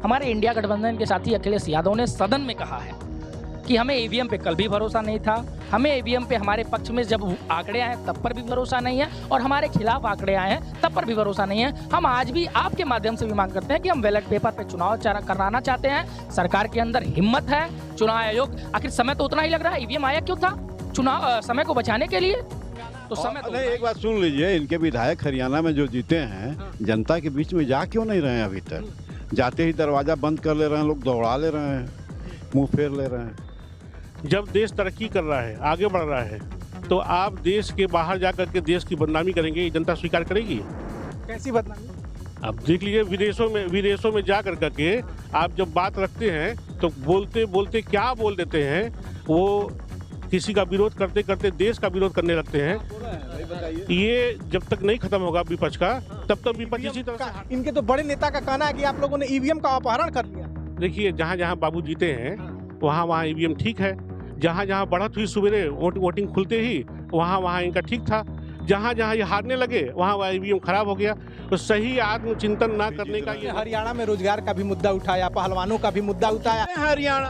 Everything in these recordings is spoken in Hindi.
हमारे इंडिया गठबंधन के साथी अखिलेश यादव ने सदन में कहा है कि हमें ईवीएम पे कल भी भरोसा नहीं था, हमें ईवीएम पे हमारे पक्ष में जब आंकड़े आए तब पर भी भरोसा नहीं है, और हमारे खिलाफ आंकड़े आए हैं तब पर भी भरोसा नहीं है। हम आज भी आपके माध्यम से भी मांग करते हैं कि हम बैलेट पेपर पे चुनाव कराना चाहते हैं। सरकार के अंदर हिम्मत है, चुनाव आयोग, आखिर समय तो उतना ही लग रहा है, ईवीएम आया क्यों था? चुनाव समय को बचाने के लिए, तो समय तो नहीं। एक बात सुन लीजिए, इनके विधायक हरियाणा में जो जीते हैं, जनता के बीच में जा क्यों नहीं रहे हैं अभी तक? जाते ही दरवाजा बंद कर ले रहे हैं, लोग दौड़ा ले रहे हैं, मुंह फेर ले रहे हैं। जब देश तरक्की कर रहा है, आगे बढ़ रहा है, तो आप देश के बाहर जा करके देश की बदनामी करेंगे, ये जनता स्वीकार करेगी? कैसी बदनामी? अब देख लीजिए, विदेशों में जा करके आप जब बात रखते हैं तो बोलते बोलते क्या बोल देते हैं, वो किसी का विरोध करते करते देश का विरोध करने लगते हैं। ये जब तक नहीं खत्म होगा विपक्ष का, तब तक विपक्ष इसी तरह से। इनके तो बड़े नेता का कहना है कि आप लोगों ने ईवीएम का अपहरण कर लिया। देखिए, जहाँ जहाँ बाबू जीते हैं वहाँ ईवीएम ठीक है, जहाँ जहाँ बढ़त हुई सवेरे वोटिंग खुलते ही वहाँ इनका ठीक था, जहाँ जहाँ ये हारने लगे वहाँ ईवीएम खराब हो गया। तो सही आत्मचिंतन ना करने का ये हरियाणा में रोजगार का भी मुद्दा उठाया, पहलवानों का भी मुद्दा उठाया। हरियाणा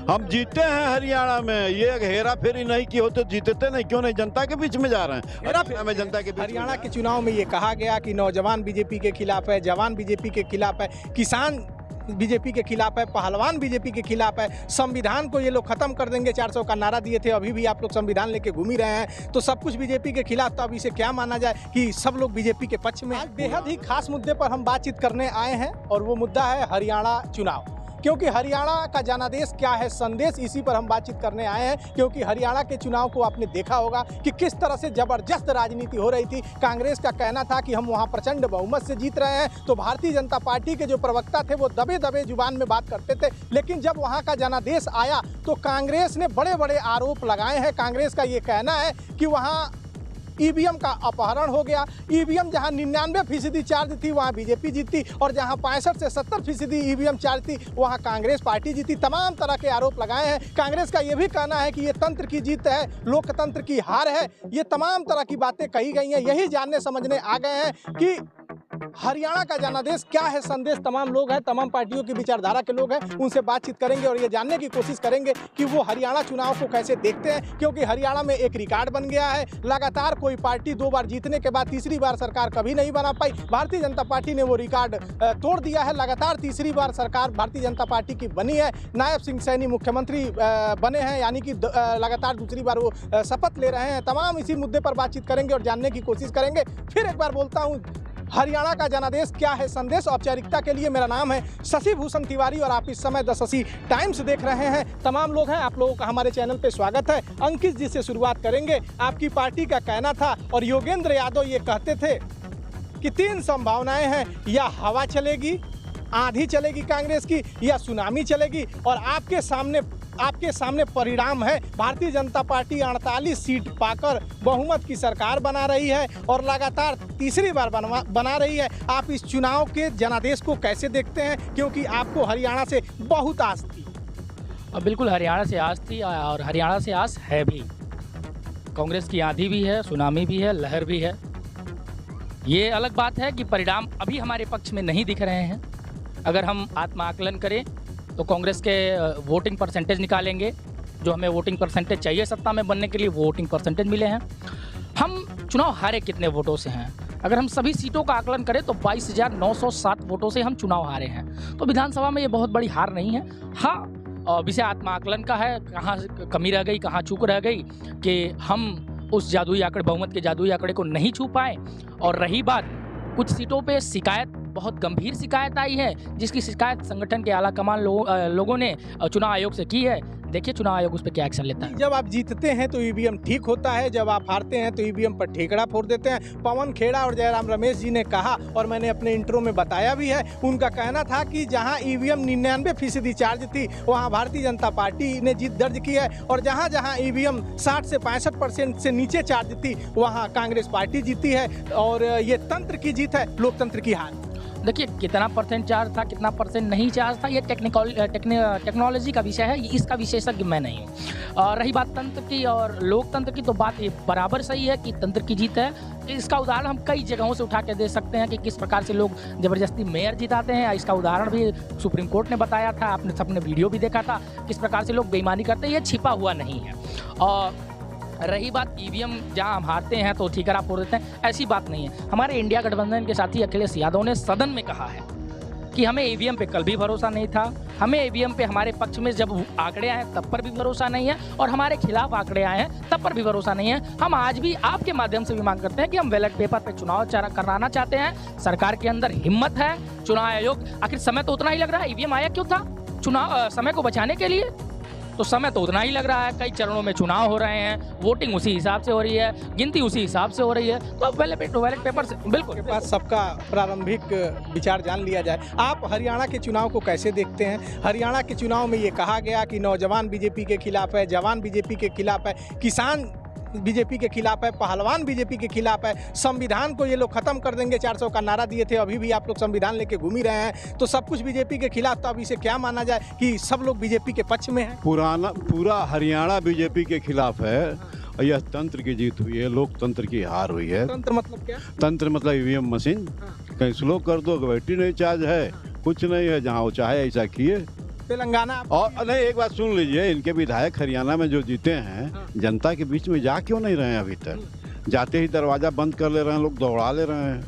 हम जीते हैं हरियाणा में, ये हेरा फेरी नहीं की होते जीतते नहीं, क्यों नहीं? जनता के बीच में जा रहे हैं, हरियाणा में जनता के बीच। हरियाणा के चुनाव में ये कहा गया कि नौजवान बीजेपी के खिलाफ है, जवान बीजेपी के खिलाफ है, किसान बीजेपी के खिलाफ है, पहलवान बीजेपी के खिलाफ है, संविधान को ये लोग खत्म कर देंगे, 400 का नारा दिए थे, अभी भी आप लोग संविधान लेके घूम ही रहे हैं, तो सब कुछ बीजेपी के खिलाफ। तो अब इसे क्या माना जाए कि सब लोग बीजेपी के पक्ष में? आज बेहद ही खास मुद्दे पर हम बातचीत करने आए हैं, और वो मुद्दा है हरियाणा चुनाव। क्योंकि हरियाणा का जनादेश क्या है संदेश, इसी पर हम बातचीत करने आए हैं। क्योंकि हरियाणा के चुनाव को आपने देखा होगा कि किस तरह से जबरदस्त राजनीति हो रही थी। कांग्रेस का कहना था कि हम वहां प्रचंड बहुमत से जीत रहे हैं, तो भारतीय जनता पार्टी के जो प्रवक्ता थे वो दबे दबे जुबान में बात करते थे। लेकिन जब वहां का जनादेश आया तो कांग्रेस ने बड़े बड़े आरोप लगाए हैं। कांग्रेस का ये कहना है कि वहाँ ईवीएम का अपहरण हो गया। ईवीएम जहां 99% चार्ज थी वहां बीजेपी जीती, और जहां 65 से 70% ईवीएम चार्ज थी वहां कांग्रेस पार्टी जीती। तमाम तरह के आरोप लगाए हैं। कांग्रेस का यह भी कहना है कि ये तंत्र की जीत है, लोकतंत्र की हार है। ये तमाम तरह की बातें कही गई हैं। यही जानने समझने आ गए हैं कि हरियाणा का जनादेश क्या है संदेश। तमाम लोग हैं, तमाम पार्टियों की विचारधारा के लोग हैं, उनसे बातचीत करेंगे और ये जानने की कोशिश करेंगे कि वो हरियाणा चुनाव को कैसे देखते हैं। क्योंकि हरियाणा में एक रिकॉर्ड बन गया है, लगातार कोई पार्टी 2 बार जीतने के बाद तीसरी बार सरकार कभी नहीं बना पाई। भारतीय जनता पार्टी ने वो रिकॉर्ड तोड़ दिया है। लगातार तीसरी बार सरकार भारतीय जनता पार्टी की बनी है। नायब सिंह सैनी मुख्यमंत्री बने हैं, यानी कि लगातार दूसरी बार वो शपथ ले रहे हैं। तमाम इसी मुद्दे पर बातचीत करेंगे और जानने की कोशिश करेंगे। फिर एक बार बोलता हूँ, हरियाणा का जनादेश क्या है संदेश। औपचारिकता के लिए मेरा नाम है शशि भूषण तिवारी और आप इस समय द शशि टाइम्स देख रहे हैं। तमाम लोग हैं, आप लोगों का हमारे चैनल पे स्वागत है। अंकित जी से शुरुआत करेंगे। आपकी पार्टी का कहना था और योगेंद्र यादव ये कहते थे कि 3 संभावनाएं हैं, या हवा चलेगी, आंधी चलेगी कांग्रेस की, या सुनामी चलेगी। और आपके सामने परिणाम है। भारतीय जनता पार्टी 48 सीट पाकर बहुमत की सरकार बना रही है और लगातार तीसरी बार बना रही है। आप इस चुनाव के जनादेश को कैसे देखते हैं? क्योंकि आपको हरियाणा से बहुत आस थी। बिल्कुल, हरियाणा से आस थी और हरियाणा से आस है भी। कांग्रेस की आंधी भी है, सुनामी भी है, लहर भी है। ये अलग बात है कि परिणाम अभी हमारे पक्ष में नहीं दिख रहे हैं। अगर हम आत्माकलन करें तो कांग्रेस के वोटिंग परसेंटेज निकालेंगे, जो हमें वोटिंग परसेंटेज चाहिए सत्ता में बनने के लिए, वो वोटिंग परसेंटेज मिले हैं। हम चुनाव हारे कितने वोटों से हैं? अगर हम सभी सीटों का आकलन करें तो 22,907 वोटों से हम चुनाव हारे हैं। तो विधानसभा में ये बहुत बड़ी हार नहीं है। हाँ, विषय आत्माकलन का है, कहाँ कमी रह गई, कहाँ चूक रह गई कि हम उस जादुई आंकड़े, बहुमत के जादुई आंकड़े को नहीं छू पाए। और रही बात, कुछ सीटों पे शिकायत, बहुत गंभीर शिकायत आई है, जिसकी शिकायत संगठन के आला कमान लोगों ने चुनाव आयोग से की है। देखिए चुनाव आयोग उस पर क्या एक्शन लेता है। जब आप जीतते हैं तो ईवीएम ठीक होता है, जब आप हारते हैं तो ईवीएम पर ठेकड़ा फोड़ देते हैं। पवन खेड़ा और जयराम रमेश जी ने कहा, और मैंने अपने इंट्रो में बताया भी है, उनका कहना था कि जहां ईवीएम 99% चार्ज थी वहां भारतीय जनता पार्टी ने जीत दर्ज की है, और जहां जहां ईवीएम 60 से 65% से नीचे चार्ज थी वहां कांग्रेस पार्टी जीती है। और ये तंत्र की जीत है, लोकतंत्र की हार। देखिए कितना परसेंट चार्ज था, कितना परसेंट नहीं चार्ज था, ये टेक्नोलॉजी का विषय है, इसका विशेषज्ञ मैं नहीं हूँ। और रही बात तंत्र की और लोकतंत्र की, तो बात ये बराबर सही है कि तंत्र की जीत है। इसका उदाहरण हम कई जगहों से उठा के दे सकते हैं कि किस प्रकार से लोग ज़बरदस्ती मेयर जिताते हैं। इसका उदाहरण भी सुप्रीम कोर्ट ने बताया था, आपने सबने वीडियो भी देखा था, किस प्रकार से लोग बेईमानी करते हैं, ये छिपा हुआ नहीं है। और रही बात ईवीएम, जहां हम हारते हैं तो ठीकरा फोड़ देते हैं, ऐसी बात नहीं है। हमारे इंडिया गठबंधन के साथी अखिलेश यादव ने सदन में कहा है कि हमें ईवीएम पे कल भी भरोसा नहीं था, हमें ईवीएम पे हमारे पक्ष में जब आंकड़े आए तब पर भी भरोसा नहीं है, और हमारे खिलाफ आंकड़े आए हैं तब पर भी भरोसा नहीं है। हम आज भी आपके माध्यम से भी मांग करते हैं कि हम बैलेट पेपर पे चुनाव कराना चाहते हैं। सरकार के अंदर हिम्मत है, चुनाव आयोग, आखिर समय तो उतना ही लग रहा है, ईवीएम आया क्यों था? चुनाव समय को बचाने के लिए, तो समय तो उतना ही लग रहा है। कई चरणों में चुनाव हो रहे हैं, वोटिंग उसी हिसाब से हो रही है, गिनती उसी हिसाब से हो रही है, तो अब बैलेट पेपर से बिल्कुल के पास सबका प्रारंभिक विचार जान लिया जाए। आप हरियाणा के चुनाव को कैसे देखते हैं? हरियाणा के चुनाव में ये कहा गया कि नौजवान बीजेपी के खिलाफ है, जवान बीजेपी के खिलाफ है, किसान बीजेपी के खिलाफ है, पहलवान बीजेपी के खिलाफ है, संविधान को ये लोग खत्म कर देंगे 400 का नारा दिए थे, अभी भी आप लोग संविधान लेके घूम ही रहे हैं, तो सब कुछ बीजेपी के खिलाफ। तो अब इसे क्या माना जाए कि सब लोग बीजेपी के पक्ष में हैं? पूरा हरियाणा बीजेपी के खिलाफ है और यह तंत्र की जीत हुई है, लोकतंत्र की हार हुई है। तंत्र मतलब क्या? तंत्र मतलब ईवीएम मशीन, कहीं स्लो कर दो, बैटरी नहीं चार्ज है, कुछ नहीं है, जहाँ वो चाहे ऐसा किए। तेलंगाना और नहीं, एक बात सुन लीजिए, इनके विधायक हरियाणा में जो जीते हैं, जनता के बीच में जा क्यों नहीं रहे हैं अभी तक? जाते ही दरवाजा बंद कर ले रहे हैं, लोग दौड़ा ले रहे हैं,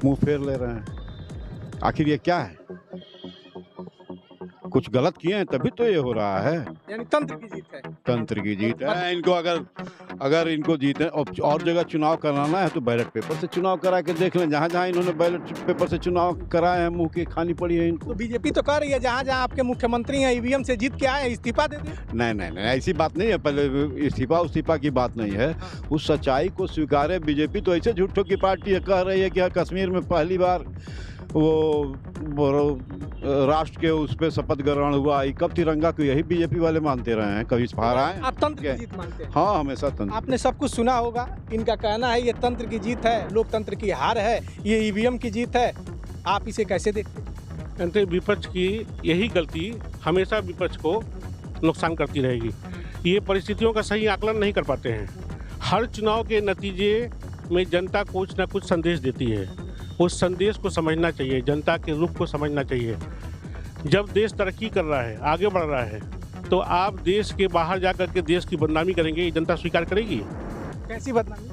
मुंह फेर ले रहे हैं। आखिर ये क्या है? कुछ गलत किए हैं तभी तो ये हो रहा है। यानी तंत्र की जीत है। तंत्र की जीत है। इनको अगर इनको जीते और जगह चुनाव कराना है तो बैलेट पेपर से चुनाव करा के देख लें। जहाँ जहाँ इन्होंने बैलेट पेपर से चुनाव कराए हैं, मुंह की खानी पड़ी है इनको। तो बीजेपी तो कर रही है, जहाँ जहाँ आपके मुख्यमंत्री हैं ईवीएम से जीत के आए हैं, इस्तीफा दे दें। नहीं, ऐसी बात नहीं है। पहले इस्तीफा की बात नहीं है, उस सच्चाई को स्वीकारे। बीजेपी तो ऐसे झूठों की पार्टी है, कह रही है कि कश्मीर में पहली बार वो राष्ट्र के उस पर शपथ ग्रहण हुआ, कब तिरंगा को यही बीजेपी वाले मानते रहे हैं, कभी फहराए? आप तंत्र की जीत मानते हैं? हाँ, हमेशा तंत्र। आपने सब कुछ सुना होगा, इनका कहना है ये तंत्र की जीत है, लोकतंत्र की हार है, ये ईवीएम की जीत है। आप इसे कैसे देखते हैं? विपक्ष की यही गलती हमेशा विपक्ष को नुकसान करती रहेगी। ये परिस्थितियों का सही आकलन नहीं कर पाते हैं। हर चुनाव के नतीजे में जनता कुछ न कुछ संदेश देती है, उस संदेश को समझना चाहिए, जनता के रुख को समझना चाहिए। जब देश तरक्की कर रहा है, आगे बढ़ रहा है, तो आप देश के बाहर जा कर के देश की बदनामी करेंगे, ये जनता स्वीकार करेगी? कैसी बदनामी?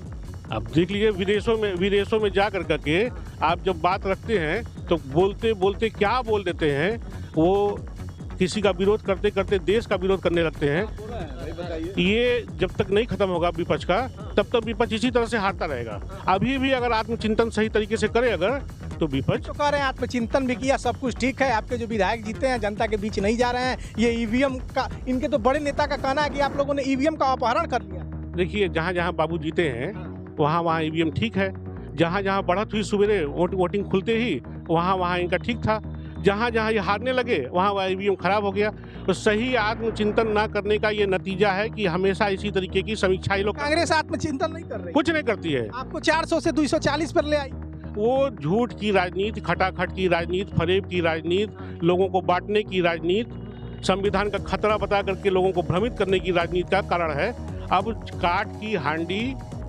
आप देख लीजिए, विदेशों में जा कर के आप जब बात रखते हैं तो बोलते बोलते क्या बोल देते हैं, वो किसी का विरोध करते करते देश का विरोध करने लगते हैं। ये जब तक नहीं खत्म होगा विपक्ष का, तब तक विपक्ष इसी तरह से हारता रहेगा। अभी भी अगर आत्मचिंतन सही तरीके से करे अगर, तो विपक्ष तो कह रहे हैं आत्मचिंतन भी किया, सब कुछ ठीक है, आपके जो विधायक जीते हैं जनता के बीच नहीं जा रहे हैं, ये ईवीएम का, इनके तो बड़े नेता का कहना है कि आप लोगों ने ईवीएम का अपहरण कर लिया। देखिए, जहाँ जहाँ बाबू जीते हैं वहाँ ईवीएम ठीक है, जहाँ जहाँ बढ़त हुई सवेरे वोटिंग खुलते ही वहाँ इनका ठीक था, जहाँ जहाँ ये हारने लगे वहाँ ईवीएम खराब हो गया। तो सही आत्मचिंतन ना करने का ये नतीजा है कि हमेशा इसी तरीके की समीक्षा ये लोग। कांग्रेस आत्मचिंतन नहीं कर रही, कुछ नहीं करती है, आपको 400 से 240 पर ले आई। वो झूठ की राजनीति, खटाखट की राजनीति, फरेब की राजनीति, लोगों को बांटने की राजनीति, संविधान का खतरा बता करके लोगों को भ्रमित करने की राजनीति का कारण है। अब काट की हांडी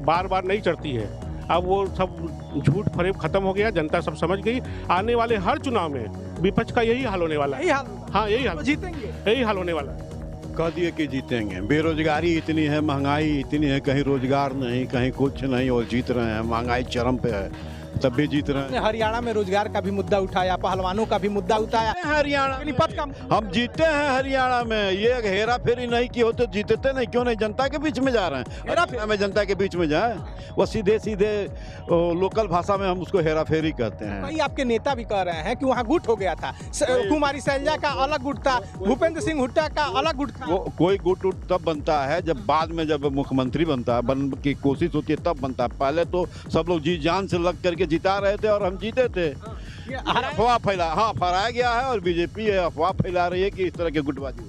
बार बार नहीं चढ़ती है, अब वो सब झूठ फरेब खत्म हो गया, जनता सब समझ गई। आने वाले हर चुनाव में विपक्ष का यही हाल होने वाला है। हाँ, यही हाल, जीतेंगे, यही हाल होने वाला है। कह दिए कि जीतेंगे। बेरोजगारी इतनी है, महंगाई इतनी है, कहीं रोजगार नहीं, कहीं कुछ नहीं, और जीत रहे हैं। महंगाई चरम पे है, तब भी जीत रहे हैं। हरियाणा में रोजगार का भी मुद्दा उठाया, पहलवानों का भी मुद्दा उठाया। हरियाणा हम जीते हैं, हरियाणा में ये हेरा फेरी नहीं की होते जीतते नहीं। क्यों नहीं? जनता के बीच में जा रहे हैं, हरियाणा में जनता के बीच में जाए, वो सीधे लोकल भाषा में हम उसको हेरा फेरी कहते हैं। भाई, आपके नेता भी कह रहे हैं कि वहाँ गुट हो गया था, कुमारी शैलजा का अलग गुट था, भूपेंद्र सिंह हुड्डा का अलग गुट था। वो कोई गुट तब बनता है जब बाद में जब मुख्यमंत्री बनता है, बनने की कोशिश होती है तब बनता है। पहले तो सब लोग जी जान से लग करके जिता रहे थे और हम जीते थे। अफवाह फैलाया गया है और बीजेपी अफवाह फैला रही है कि इस तरह के गुटबाजी।